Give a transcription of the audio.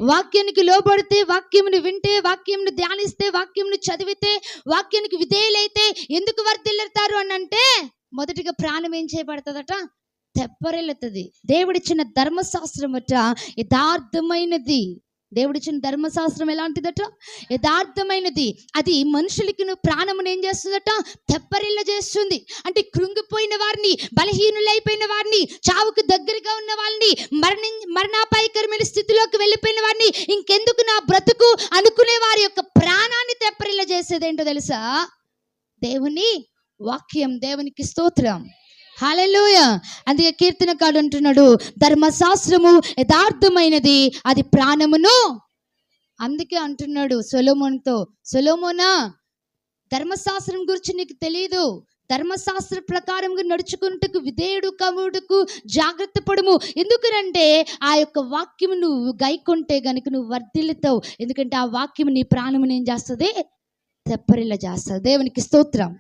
వాక్యానికి లోబడితే, వాక్యమును వింటే, వాక్యమును ధ్యానిస్తే, వాక్యమును చదివితే, వాక్యానికి విధేయులైతే ఎందుకు వర్ధిల్లుతారు అని అంటే, మొదటిగా ప్రాణం ఏం చేయబడుతుందట? తెప్పరిల్లుతుంది. దేవుడిచ్చిన ధర్మశాస్త్రం అట యథార్థమైనది. దేవుడిచ్చిన ధర్మశాస్త్రం ఎలాంటిదట? యథార్థమైనది. అది మనుషులకి ప్రాణమును ఏం చేస్తుందట? తెప్పరిల్ల చేస్తుంది. అంటే కృంగిపోయిన వారిని, బలహీనులైపోయిన వారిని, చావుకు దగ్గరగా ఉన్న వాళ్ళని, మరణాపాయకరమైన స్థితిలోకి వెళ్ళిపోయిన వారిని, ఇంకెందుకు నా బ్రతుకు అనుకునే వారి యొక్క ప్రాణాన్ని తెప్పరిల్ల చేసేది ఏంటో తెలుసా? దేవుని వాక్యం. దేవునికి స్తోత్రం. హల్లెలూయా. అందుకే కీర్తనకారుడు అంటున్నాడు, ధర్మశాస్త్రము యథార్థమైనది, అది ప్రాణమును. అందుకే అంటున్నాడు సొలొమోనుతో, సొలొమోనా, ధర్మశాస్త్రం గురించి నీకు తెలియదు, ధర్మశాస్త్ర ప్రకారంగా నడుచుకుంటకు విధేయుడు కవుడుకు జాగ్రత్త పడుము. ఎందుకంటే ఆ యొక్క వాక్యము నువ్వు గైకొంటే గనుక నువ్వు వర్ధిల్లుతావు. ఎందుకంటే ఆ వాక్యము నీ ప్రాణమును ఏం చేస్తుంది? తెప్పరిల్ల చేస్తుంది. దేవునికి స్తోత్రం.